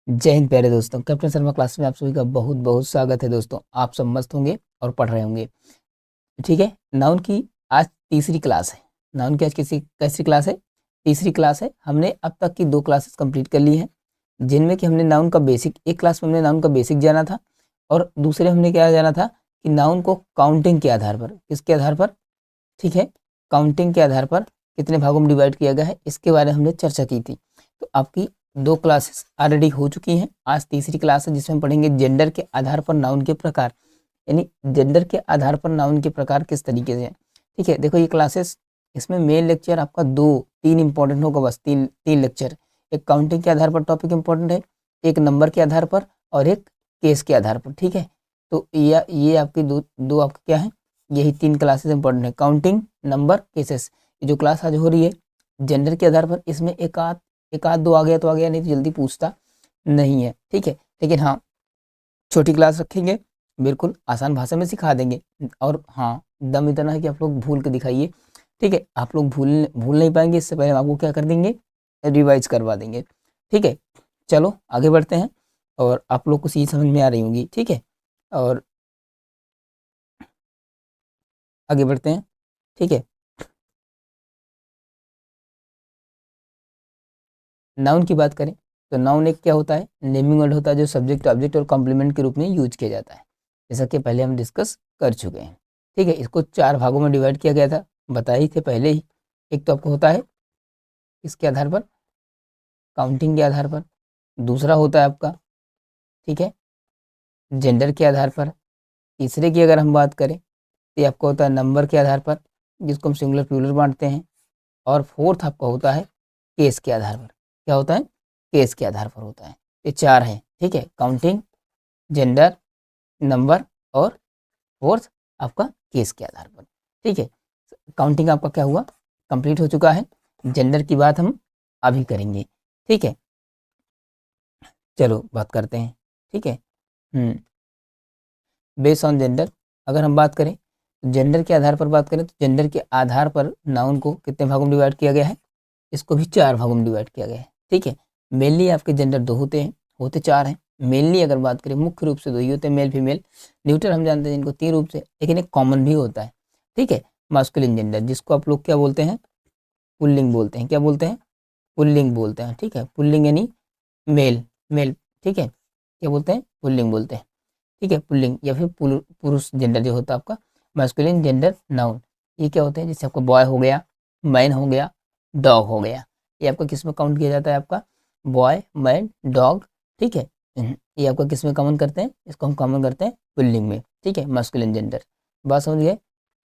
जय हिंद प्यारे दोस्तों, कैप्टन शर्मा क्लास में आप सभी का बहुत बहुत स्वागत है। दोस्तों आप सब मस्त होंगे और पढ़ रहे होंगे। ठीक है, नाउन की आज तीसरी क्लास है। नाउन की आज किसी कैसी क्लास है? तीसरी क्लास है। हमने अब तक की 2 क्लासेस कंप्लीट कर ली हैं, जिनमें कि हमने नाउन का बेसिक, एक क्लास में हमने नाउन का बेसिक जाना था और दूसरे हमने क्या जाना था कि नाउन को काउंटिंग के आधार पर, किसके आधार पर, ठीक है, काउंटिंग के आधार पर कितने भागों में डिवाइड किया गया है, इसके बारे में हमने चर्चा की थी। तो आपकी 2 क्लासेस ऑलरेडी हो चुकी हैं। आज तीसरी क्लास है जिसमें हम पढ़ेंगे जेंडर के आधार पर नाउन के प्रकार, यानी जेंडर के आधार पर नाउन के प्रकार किस तरीके से हैं। ठीक है, देखो ये क्लासेस, इसमें मेन लेक्चर आपका 2-3 इंपॉर्टेंट होगा, बस तीन तीन लेक्चर। एक काउंटिंग के आधार पर टॉपिक इंपॉर्टेंट है, एक नंबर के आधार पर और एक केस के आधार पर। ठीक है, तो ये आपकी दो आपके क्या है, यही 3 क्लासेस इंपॉर्टेंट है, काउंटिंग, नंबर, केसेस। ये जो क्लास आज हो रही है जेंडर के आधार पर, इसमें एक आध दो आ गया तो आ गया, नहीं तो जल्दी पूछता नहीं है। ठीक है, लेकिन हाँ, छोटी क्लास रखेंगे, बिल्कुल आसान भाषा में सिखा देंगे। और हाँ, दम इतना है कि आप लोग भूल के दिखाइए। ठीक है, आप लोग भूल भूल नहीं पाएंगे, इससे पहले हम आपको क्या कर देंगे, रिवाइज करवा देंगे। ठीक है, चलो आगे बढ़ते हैं और आप लोग को चीज़ समझ में आ रही होंगी। ठीक है, और आगे बढ़ते हैं। ठीक है, नाउन की बात करें तो नाउन एक क्या होता है, नेमिंग वर्ड होता है जो सब्जेक्ट, ऑब्जेक्ट और कॉम्प्लीमेंट के रूप में यूज किया जाता है, जैसा कि पहले हम डिस्कस कर चुके हैं। ठीक है, इसको 4 भागों में डिवाइड किया गया था, बताए थे पहले ही। एक तो आपको होता है इसके आधार पर, काउंटिंग के आधार पर। दूसरा होता है आपका, ठीक है, जेंडर के आधार पर। तीसरे की अगर हम बात करें तो ये आपका होता है नंबर के आधार पर, जिसको हम सिंगुलर प्लूरल बांटते हैं। और फोर्थ आपका होता है केस के आधार पर। क्या होता है? केस के आधार पर होता है। ये 4 हैं। ठीक है, काउंटिंग, जेंडर, नंबर और फोर्थ आपका केस के आधार पर। ठीक है, काउंटिंग आपका क्या हुआ, कंप्लीट हो चुका है। जेंडर की बात हम अभी करेंगे। ठीक है, चलो बात करते हैं। ठीक है, बेस ऑन जेंडर अगर हम बात करें, जेंडर के आधार पर बात करें तो जेंडर के आधार पर नाउन को कितने भागों में डिवाइड किया गया है, इसको भी 4 भागों में डिवाइड किया गया है। ठीक है, मेनली आपके जेंडर 2 होते हैं, होते 4 हैं। मेनली अगर बात करें, मुख्य रूप से 2 ही होते हैं, मेल फीमेल। न्यूट्रल हम जानते हैं जिनको 3 रूप से, लेकिन एक कॉमन भी होता है। ठीक है, मास्कुलिन जेंडर, जिसको आप लोग क्या बोलते हैं, पुल्लिंग बोलते हैं। क्या बोलते हैं? पुल्लिंग बोलते हैं। ठीक है, पुल्लिंग यानी मेल, मेल। ठीक है, क्या बोलते हैं? पुल्लिंग बोलते हैं। ठीक है, पुल्लिंग या फिर पुरुष जेंडर जो होता है आपका, मैस्कुलिन जेंडर नाउन, ये क्या होते हैं, जैसे आपका बॉय हो गया, मैन हो गया, डॉग हो गया। ये आपका किस में काउंट किया जाता है, आपका बॉय, मैन, डॉग। ठीक है, ये आपका किस में कॉमन करते हैं, इसको हम कॉमन करते हैं पुल्लिंग में। ठीक है, मैस्कुलिन जेंडर, बात समझ गए।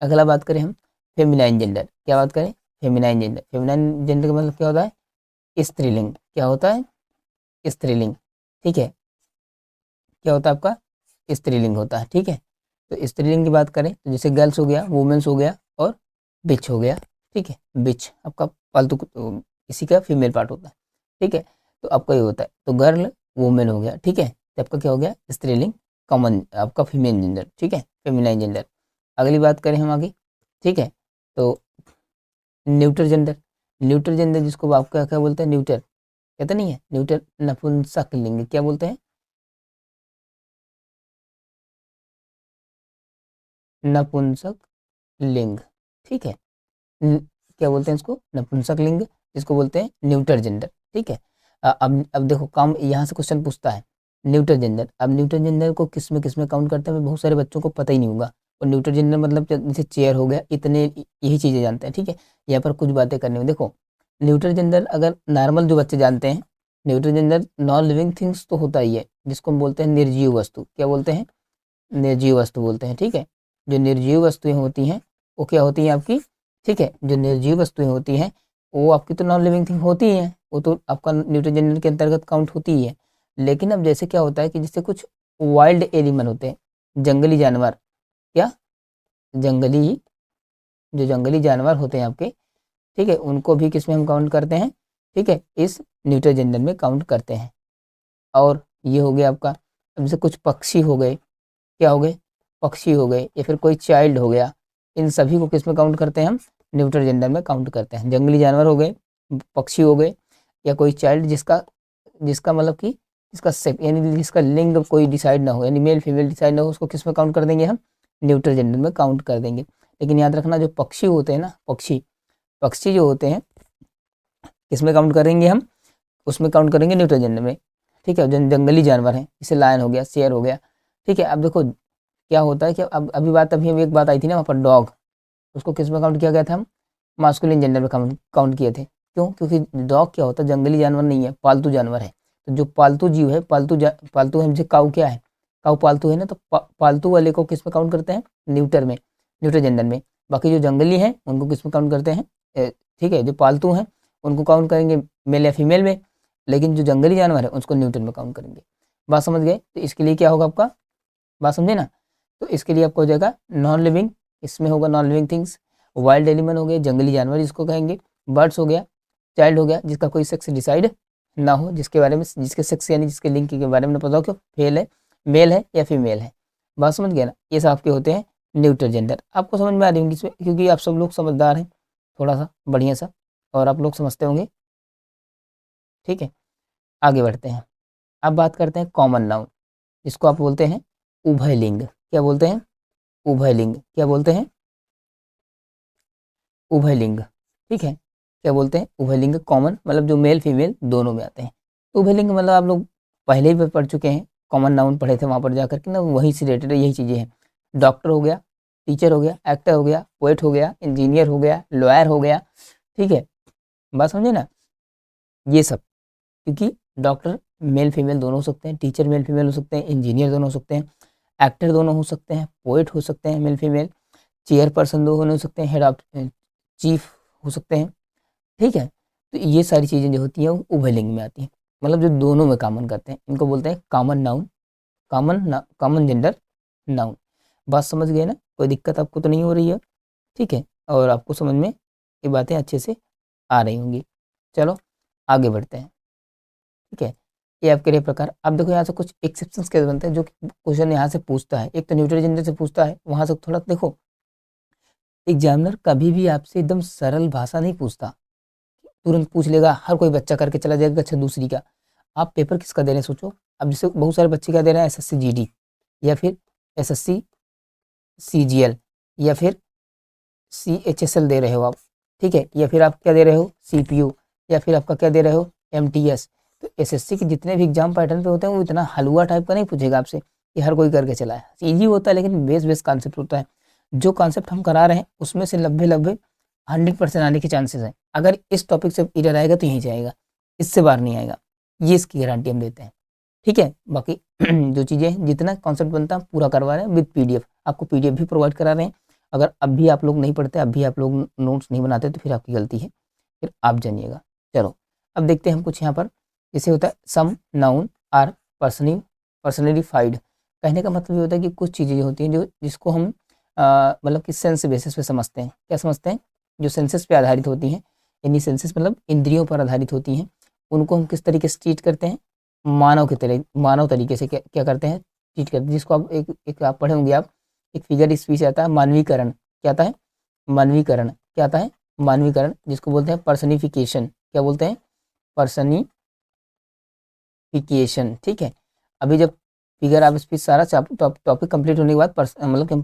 अगला बात करें हम फेमिनाइन जेंडर, क्या बात करें, फेमिनाइन जेंडर। फेमिनाइन जेंडर का मतलब क्या होता है, स्त्रीलिंग। क्या होता है? स्त्रीलिंग। ठीक है, क्या होता है आपका, स्त्रीलिंग होता है। ठीक है, तो स्त्रीलिंग की बात करें तो जैसे गर्ल्स हो गया, वुमेन्स हो गया और बिच हो गया। ठीक है, बिच आपका पालतू इसी का फीमेल पार्ट होता है। ठीक है, तो आपका ये होता है, तो गर्ल, वुमेन हो गया। ठीक है, तो आपका क्या हो गया, स्त्रीलिंग, कॉमन आपका फीमेल जेंडर। ठीक है, फेमिनाइन जेंडर। अगली बात करें हम आगे। ठीक है, तो न्यूट्रल जेंडर, न्यूट्रल जेंडर जिसको आप क्या क्या बोलते हैं, न्यूट्रल कहते नहीं है, न्यूट्रल नपुंसक लिंग, क्या बोलते हैं, नपुंसक लिंग। ठीक है, क्या बोलते हैं इसको, नपुंसक लिंग, जिसको बोलते हैं न्यूटर जेंडर। ठीक है, अब देखो काम यहाँ से क्वेश्चन पूछता है, न्यूटर जेंडर। अब न्यूटर जेंडर को किस में काउंट करते हैं, बहुत सारे बच्चों को पता ही नहीं होगा। और न्यूटर जेंडर मतलब जैसे चेयर हो गया, इतने यही चीज़ें जानते हैं। ठीक है, यहाँ पर कुछ बातें करनी हो, देखो न्यूटर जेंडर अगर नॉर्मल जो बच्चे जानते हैं, neuter gender non living things तो होता ही है, जिसको हम बोलते हैं निर्जीव वस्तु। क्या बोलते हैं? निर्जीव वस्तु बोलते हैं। ठीक है, जो निर्जीव वस्तुएं होती हैं वो क्या होती हैं आपकी, ठीक है, जो निर्जीव वस्तुएं होती हैं वो आपकी तो नॉन लिविंग थिंग होती ही हैं, वो तो आपका न्यूटन जेंडर के अंतर्गत काउंट होती ही है। लेकिन अब जैसे क्या होता है कि जैसे कुछ वाइल्ड एनिमल होते हैं, जंगली जानवर, क्या, जंगली, जो जंगली जानवर होते हैं आपके, ठीक है, उनको भी किस में हम काउंट करते हैं, ठीक है, इस न्यूटन जेंडर में काउंट करते हैं। और ये हो गया आपका, अब जैसे कुछ पक्षी हो गए, क्या हो गए, पक्षी हो गए, या फिर कोई चाइल्ड हो गया, इन सभी को किस में काउंट करते हैं हम, न्यूट्रल जेंडर में काउंट करते हैं। जंगली जानवर हो गए, पक्षी हो गए, या कोई चाइल्ड जिसका जिसका मतलब कि इसका सेक्स यानी जिसका लिंग कोई डिसाइड ना हो, यानी मेल फीमेल डिसाइड ना हो, उसको किस में काउंट कर देंगे हम, न्यूट्रल जेंडर में काउंट कर देंगे। लेकिन याद रखना जो पक्षी होते हैं ना, पक्षी जो होते हैं किस में काउंट करेंगे हम, उसमें काउंट करेंगे न्यूट्रल जेंडर में, ठीक है। जंगली जानवर हैं, जैसे लायन हो गया, शेर हो गया, ठीक है। अब देखो क्या होता है कि अब अभी एक बात आई थी ना वहाँ पर, डॉग, उसको किस में काउंट किया गया था, हम मास्कुलिन जेंडर में काउंट किए थे। क्यों? क्योंकि डॉग क्या होता है, जंगली जानवर नहीं है, पालतू जानवर है। तो जो पालतू जीव है, पालतू है, जैसे काऊ क्या है, काऊ पालतू है ना, तो पालतू वाले को किस में काउंट करते हैं, न्यूट्रल जेंडर में। बाकी जो जंगली हैं उनको किस में काउंट करते हैं, ठीक है, जो पालतू हैं उनको काउंट करेंगे मेल या फीमेल में, लेकिन जो जंगली जानवर है उसको न्यूट्रल में काउंट करेंगे। बात समझ गए? तो इसके लिए क्या होगा आपका, बात समझे ना, तो इसके लिए आपको हो जाएगा नॉन लिविंग, इसमें होगा non living things, wild animal हो गए, जंगली जानवर जिसको कहेंगे, बर्ड्स हो गया, चाइल्ड हो गया जिसका कोई सेक्स डिसाइड ना हो, जिसके बारे में, जिसके सेक्स यानी जिसके लिंग के बारे में पता हो कि मेल है या फीमेल है। बात समझ गया ना, ये सब आपके होते हैं न्यूट्रल जेंडर। आपको समझ में आ रही होंगी इसमें, क्योंकि आप सब लोग समझदार हैं थोड़ा सा बढ़िया सा, और आप लोग समझते होंगे, ठीक है। आगे बढ़ते हैं, अब बात करते हैं कॉमन नाउन, जिसको आप बोलते हैं उभयलिंग। क्या बोलते हैं, उभयलिंग। क्या बोलते हैं, उभयलिंग, ठीक है। क्या बोलते हैं, उभयलिंग। कॉमन मतलब जो मेल फीमेल दोनों में आते हैं। तो उभयलिंग मतलब आप लोग पहले ही पढ़ चुके हैं, कॉमन नाउन पढ़े थे वहाँ पर जाकर के ना, वहीं से रिलेटेड यही चीज़ें हैं। डॉक्टर हो गया, टीचर हो गया, एक्टर हो गया, पोएट हो गया, इंजीनियर हो गया, लॉयर हो गया, ठीक है। बात समझे ना, ये सब, क्योंकि डॉक्टर मेल फीमेल दोनों हो सकते हैं, टीचर मेल फीमेल हो सकते हैं, इंजीनियर दोनों हो सकते हैं, एक्टर दोनों हो सकते हैं, पोएट हो सकते हैं मेल फीमेल, चेयरपर्सन दोनों हो सकते हैं, हेड ऑफ चीफ हो सकते हैं, ठीक है। तो ये सारी चीज़ें जो होती हैं वो उभयलिंग में आती हैं, मतलब जो दोनों में कॉमन करते हैं, इनको बोलते हैं common noun, common gender noun. बात समझ गए ना, कोई दिक्कत आपको तो नहीं हो रही है, ठीक है, और आपको समझ में ये बातें अच्छे से आ रही होंगी। चलो आगे बढ़ते हैं, ठीक है। ये आपके लिए प्रकार। अब देखो यहाँ से कुछ एक्सेप्शंस कैसे बनते हैं, जो क्वेश्चन यहाँ से पूछता है, एक तो न्यूट्रल जेंडर से पूछता है, वहाँ से थोड़ा देखो, एग्जामिनर कभी भी आपसे एकदम सरल भाषा नहीं पूछता, तुरंत पूछ लेगा, हर कोई बच्चा करके चला जाएगा अच्छा दूसरी का। आप पेपर किसका दे रहे हैं सोचो। अब जैसे बहुत सारे बच्चे क्या दे रहे हैं, एसएससी जीडी, या फिर एसएससी सीजीएल, या फिर सीएचएसएल दे रहे हो आप, ठीक है, या फिर आप क्या दे रहे हो, सीपीयू, या फिर आपका क्या दे रहे हो, एमटीएस। तो एसएससी के जितने भी एग्जाम पैटर्न पे होते हैं वो इतना हलवा टाइप का नहीं पूछेगा आपसे कि हर कोई करके चला है। ईजी होता है लेकिन बेस कॉन्सेप्ट होता है। जो कॉन्सेप्ट हम करा रहे हैं उसमें से लगभग 100% आने के चांसेस हैं। अगर इस टॉपिक से इधर आएगा तो यहीं जाएगा, इससे बाहर नहीं आएगा, ये इसकी गारंटी हम देते हैं, ठीक है। बाकी जो चीज़ें जितना कॉन्सेप्ट बनता है पूरा करवा रहे हैं विद पीडीएफ, आपको पीडीएफ भी प्रोवाइड करा रहे हैं। अगर अब भी आप लोग नहीं पढ़ते, अब भी आप लोग नोट्स नहीं बनाते, तो फिर आपकी गलती है, फिर आप जानिएगा। चलो अब देखते हैं हम कुछ यहाँ पर, जैसे होता है सम नाउन आर पर्सनलिफाइड। कहने का मतलब ये होता है कि कुछ चीज़ें होती हैं जो जिसको हम मतलब कि सेंस बेसिस पे समझते हैं। क्या समझते हैं, जो सेंसेस पे आधारित होती हैं, यानी सेंसेस मतलब इंद्रियों पर आधारित होती हैं, उनको हम किस तरीके से ट्रीट करते हैं, मानव तरीके से क्या करते हैं, ट्रीट करते हैं। जिसको आप एक आप पढ़े होंगे, आप एक फिगर स्पीच आता है मानवीकरण। क्या आता है, मानवीकरण। क्या आता है, मानवीकरण, जिसको बोलते हैं पर्सनिफिकेशन। क्या बोलते हैं, पर्सनिफिकेशन, ठीक है। अभी जब फिगर ऑफ स्पीच सारा टॉपिक कंप्लीट होने के बाद मतलब कि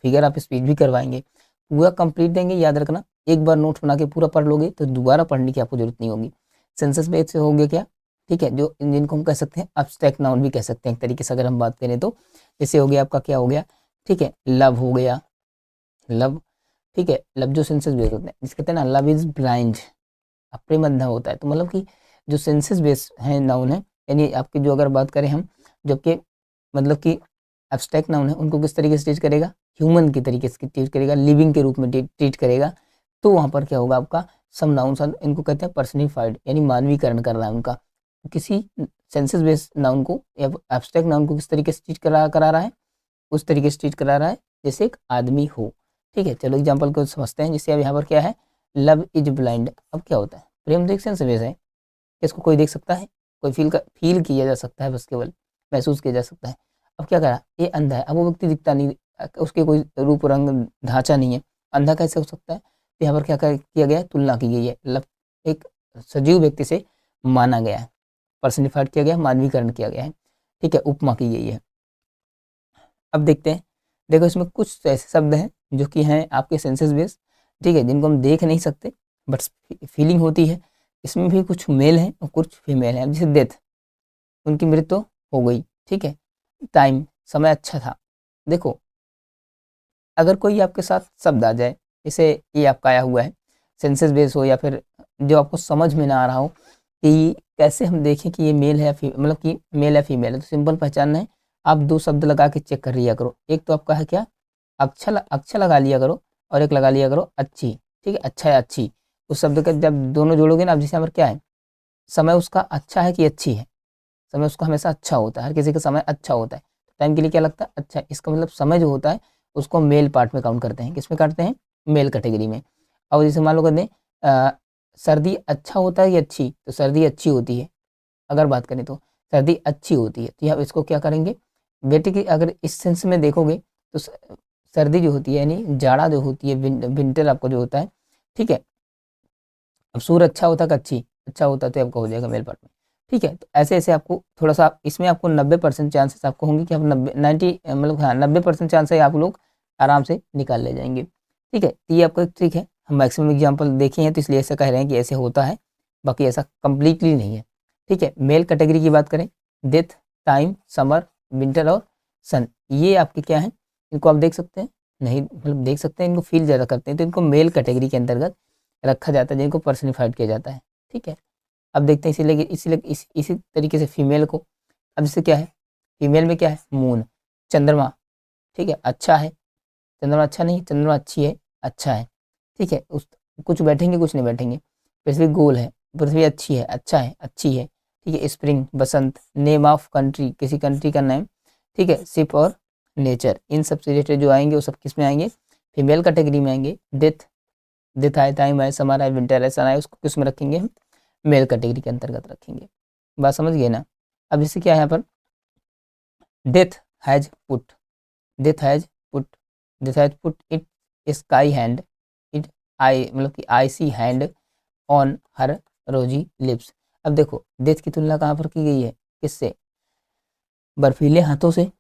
फिगर ऑफ स्पीच भी करवाएंगे, पूरा कंप्लीट देंगे। याद रखना, एक बार नोट्स बना के पूरा पढ़ लोगे तो दोबारा पढ़ने की आपको जरूरत नहीं होगी। सेंसस बेस से हो गया क्या, ठीक है, जो जिनको हम कह सकते हैं एब्स्ट्रैक्ट नाउन भी कह सकते हैं एक तरीके से अगर हम बात करें तो। जैसे हो गया आपका, क्या हो गया, ठीक है, लव हो गया, लव, ठीक है, लव जो सेंसस बेस होते हैं, जिसके कहते हैं ना लव इज ब्लाइंड, प्रेम अंधा होता है। तो मतलब कि जो सेंसस बेस है नाउन है, यानी आपकी जो अगर बात करें हम, जबकि मतलब कि एब्स्ट्रैक्ट नाउन है, उनको किस तरीके से ट्रीट करेगा, ह्यूमन की तरीके से ट्रीट करेगा, लिविंग के रूप में ट्रीट करेगा। तो वहाँ पर क्या होगा आपका, सम नाउन, इनको कहते हैं पर्सनिफाइड, यानी मानवीकरण कर रहा है उनका। किसी सेंसस बेस्ड नाउन को या एब्स्ट्रैक्ट नाउन को किस तरीके से ट्रीट करा रहा है, उस तरीके से ट्रीट करा रहा है जैसे एक आदमी हो, ठीक है। चलो एग्जाम्पल को समझते हैं। जैसे अब यहाँ पर क्या है, लव इज ब्लाइंड। अब क्या होता है, प्रेम तो एक सेंस बेस है, इसको कोई देख सकता है, कोई फील किया जा सकता है, बस केवल महसूस किया जा सकता है। अब क्या करा, ये अंधा है, अब वो व्यक्ति दिखता नहीं, उसके कोई रूप रंग ढांचा नहीं है, अंधा कैसे हो सकता है। तो यहाँ पर क्या किया गया है, तुलना की गई है, एक सजीव व्यक्ति से माना गया है, पर्सनिफाइड किया गया, मानवीकरण किया गया है, ठीक है, उपमा की गई है। अब देखते हैं, देखो इसमें कुछ ऐसे शब्द हैं जो कि हैं आपके सेंसेस बेस, ठीक है, जिनको हम देख नहीं सकते बट फीलिंग होती है। इसमें भी कुछ मेल हैं और कुछ फीमेल हैं। जैसे डेथ, उनकी मृत्यु हो गई, ठीक है। टाइम, समय अच्छा था। देखो अगर कोई आपके साथ शब्द आ जाए, जैसे ये आपका आया हुआ है, सेंसेस बेस हो या फिर जो आपको समझ में ना आ रहा हो कि कैसे हम देखें कि ये मेल है या मतलब कि मेल है फीमेल है, तो सिंपल पहचानना है, आप दो शब्द लगा के चेक कर लिया करो। एक तो आपका है क्या, अच्छा लगा लिया करो, और एक लगा लिया करो अच्छी, ठीक है, अच्छा है अच्छी। उस शब्द का जब दोनों जोड़ोगे ना, अब जैसे हमारे क्या है, समय उसका अच्छा है कि अच्छी है, समय उसका हमेशा अच्छा होता है, हर किसी का समय अच्छा होता है। टाइम के लिए क्या लगता है, अच्छा। इसका मतलब समय जो होता है उसको मेल पार्ट में काउंट करते हैं, किस में काटते हैं, मेल कैटेगरी में। और जैसे मान लो कहते हैं सर्दी अच्छा होता है कि अच्छी, तो सर्दी अच्छी होती है, अगर बात करें तो सर्दी अच्छी होती है। तो यहाँ इसको क्या करेंगे बेटे की, अगर इस सेंस में देखोगे तो सर्दी जो होती है यानी जाड़ा जो होती है, विंटर आपको जो होता है, ठीक है। अब सूर अच्छा होता है कि अच्छी, अच्छा होता तो आपका हो जाएगा मेल पार्ट में, ठीक है। तो ऐसे ऐसे आपको थोड़ा सा इसमें आपको 90% चांसेस आपको होंगे कि आप 90 मतलब हाँ 90% चांस है आप लोग आराम से निकाल ले जाएंगे, ठीक है। तो ये आपका एक ट्रिक है, हम मैक्सिमम एग्जाम्पल देखे हैं तो इसलिए ऐसा कह रहे हैं कि ऐसे होता है, बाकी ऐसा कंप्लीटली नहीं है, ठीक है। मेल कैटेगरी की बात करें, डेथ, टाइम, समर, विंटर और सन, ये आपके क्या हैं, इनको आप देख सकते हैं, नहीं मतलब देख सकते हैं, इनको फील ज़्यादा करते हैं, तो इनको मेल कैटेगरी के अंतर्गत रखा जाता है, जिनको पर्सनिफाइड किया जाता है, ठीक है। अब देखते हैं इसी तरीके से फीमेल को। अब इससे क्या है, फीमेल में क्या है, मून, चंद्रमा, ठीक है, अच्छा है, चंद्रमा अच्छा नहीं, चंद्रमा अच्छी है, अच्छा है, ठीक है। उस कुछ बैठेंगे कुछ नहीं बैठेंगे। पृथ्वी गोल है, पृथ्वी अच्छी है, अच्छा है, अच्छी है, ठीक है। Spring, Basant, name of country, किसी कंट्री का नेम, ठीक है। शिप और नेचर, इन सब से रिलेटेड जो आएंगे वो सब किस में आएंगे, फीमेल कैटेगरी में आएंगे। डेथ, डेथ आए, टाइम आए, समर आए, विंटर आए, सन आए, उसको किस में रखेंगे हम, मेल कैटेगरी के अंतर्गत रखेंगे। बात समझ गए ना। अब जैसे क्या है यहाँ पर, death has put, death has put, death has put it sky hand, it I मतलब कि आई सी हैंड ऑन हर रोजी लिप्स। अब देखो डेथ की तुलना कहाँ पर की गई है, किससे, बर्फीले हाथों से,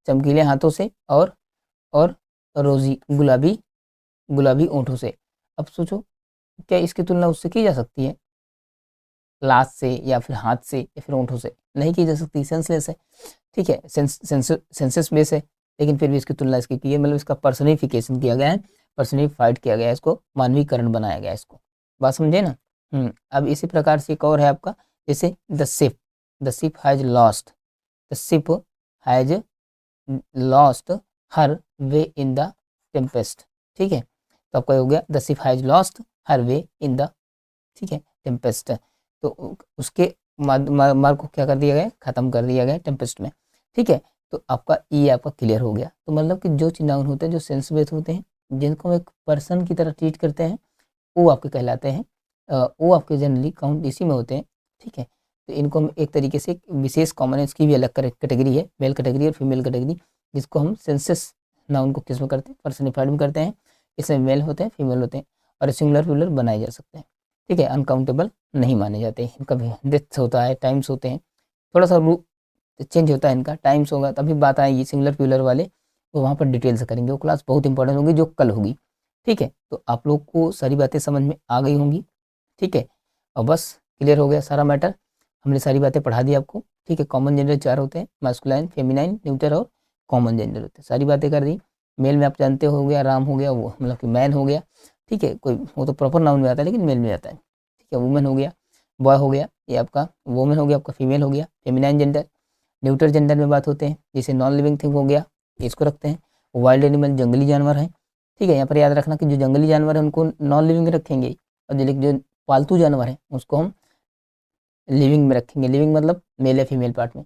चमकीले हाथों से, और रोजी गुलाबी, गुलाबी ओंठों से। अब सोचो क्या इसकी तुलना उससे की जा सकती है, लाश से या फिर हाथ से या फिर ओंठों से, नहीं की जा सकती, सेंसलेस है, ठीक है। सेंसस बेस है, लेकिन फिर भी इसकी तुलना इसकी की है, मतलब इसका पर्सनिफिकेशन किया गया है, पर्सनिफाइड किया गया है, इसको मानवीकरण बनाया गया है इसको। बात समझे ना। अब इसी प्रकार से एक और है आपका, जैसे the ship has lost, the ship has lost her way in the Tempest, ठीक है। तो आपका हो गया the ship has lost her way in the, ठीक है, टेम्पेस्ट। तो उसके मार्ग को क्या कर दिया गया, खत्म कर दिया गया टेम्पेस्ट में, ठीक है। तो आपका ये आपका क्लियर हो गया। तो मतलब कि जो चिन्हांकन होते हैं, जो सेंस बेस होते हैं, जिनको हम एक पर्सन की तरह ट्रीट करते हैं, वो आपके कहलाते हैं, वो आपके जनरली काउंट इसी में होते हैं, ठीक है। तो इनको हम एक तरीके से विशेष कॉमन है, इसकी भी अलग कैटेगरी है, मेल कैटेगरी और फीमेल कैटेगरी, जिसको हम सेंसस नाउन को किस में करते हैं, पर्सनिफाइड में करते हैं। इसमें मेल होते हैं, फीमेल होते हैं, और सिंगुलर प्लूरल बनाए जा सकते हैं, ठीक है। अनकाउंटेबल नहीं माने जाते, कभी डेथ्स होता है, टाइम्स होते हैं, थोड़ा सा रूप चेंज होता है इनका, टाइम्स होगा तभी बात आएगी सिंगुलर प्लूरल वाले, वो वहाँ पर डिटेल से करेंगे, वो क्लास बहुत इंपॉर्टेंट होगी जो कल होगी, ठीक है। तो आप लोग को सारी बातें समझ में आ गई होंगी, ठीक है। और बस क्लियर हो गया सारा मैटर, हमने सारी बातें पढ़ा दी आपको, ठीक है। कॉमन जेंडर 4 होते हैं, मास्कुलाइन, फेमिनाइन, न्यूटर और कॉमन जेंडर होते हैं, सारी बातें कर दी। मेल में आप जानते हो गया, राम हो गया, वो मतलब कि मैन हो गया, ठीक है। कोई वो तो प्रॉपर नाउन में आता है लेकिन मेल में आता है, ठीक है। वुमेन हो गया, बॉय हो गया, ये आपका वुमेन हो गया, आपका फीमेल हो गया, फेमिनाइन जेंडर। न्यूटर जेंडर में बात होते हैं, जैसे नॉन लिविंग थिंग हो गया, इसको रखते हैं। वाइल्ड एनिमल जंगली जानवर है, ठीक है। यहाँ पर याद रखना कि जो जंगली जानवर है उनको नॉन लिविंग रखेंगे, और जो पालतू जानवर है उसको हम लिविंग में रखेंगे, लिविंग मतलब मेल या फीमेल पार्ट में,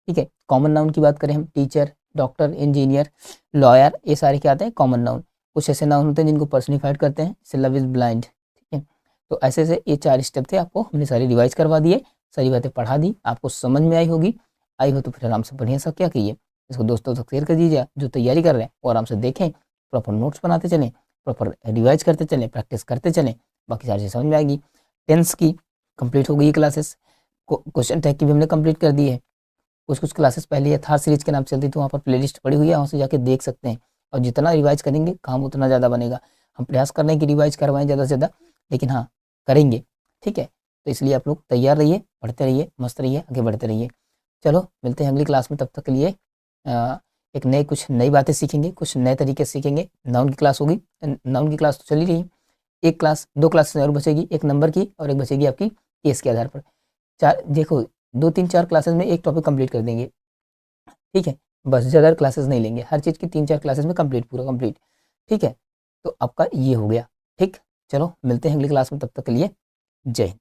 ठीक है। कॉमन नाउन की बात करें हम, टीचर, डॉक्टर, इंजीनियर, लॉयर, ये सारे क्या आते हैं, कॉमन नाउन। कुछ ऐसे नाउन होते हैं जिनको पर्सनिफाइड करते हैं, जैसे लव इज ब्लाइंड, ठीक है। तो ऐसे ऐसे ये 4 स्टेप थे, आपको हमने सारी रिवाइज करवा दिए, सारी बातें पढ़ा दी, आपको समझ में आई होगी। आई हो तो फिर आराम से बढ़िया सा क्या कहिए, इसको दोस्तों तक शेयर कर दीजिए, जो तैयारी कर रहे हैं वो आराम से देखें, प्रॉपर नोट्स बनाते चलें, प्रॉपर रिवाइज करते चलें, प्रैक्टिस करते चलें, बाकी सारी चीज़ समझ में आएगी। टेंस की कंप्लीट हो गई क्लासेस, क्वेश्चन टैग की भी हमने कंप्लीट कर दी है। कुछ कुछ क्लासेस पहले यथार्थ सीरीज के नाम से चलती थी, वहाँ पर प्लेलिस्ट पड़ी हुई है, वहाँ से जाके देख सकते हैं। और जितना रिवाइज करेंगे काम उतना ज़्यादा बनेगा। हम प्रयास कर रहे हैं कि रिवाइज करवाएं ज़्यादा से ज़्यादा, लेकिन हाँ करेंगे, ठीक है। तो इसलिए आप लोग तैयार रहिए, पढ़ते रहिए, मस्त रहिए, आगे बढ़ते रहिए। चलो मिलते हैं अगली क्लास में, तब तक के लिए एक कुछ नई बातें सीखेंगे, कुछ नए तरीके से सीखेंगे। नाउन की क्लास होगी, नाउन की क्लास तो चल ही रही है, एक क्लास 2 क्लास और बचेगी, एक नंबर की और एक बचेगी आपकी केस के आधार पर। 4 देखो 2 3 4 क्लासेस में एक टॉपिक कंप्लीट कर देंगे, ठीक है। बस ज़्यादा क्लासेस नहीं लेंगे, हर चीज़ की 3 4 क्लासेस में कंप्लीट, पूरा कंप्लीट, ठीक है। तो आपका ये हो गया, ठीक। चलो मिलते हैं अगली क्लास में, तब तक के लिए जय हिंद।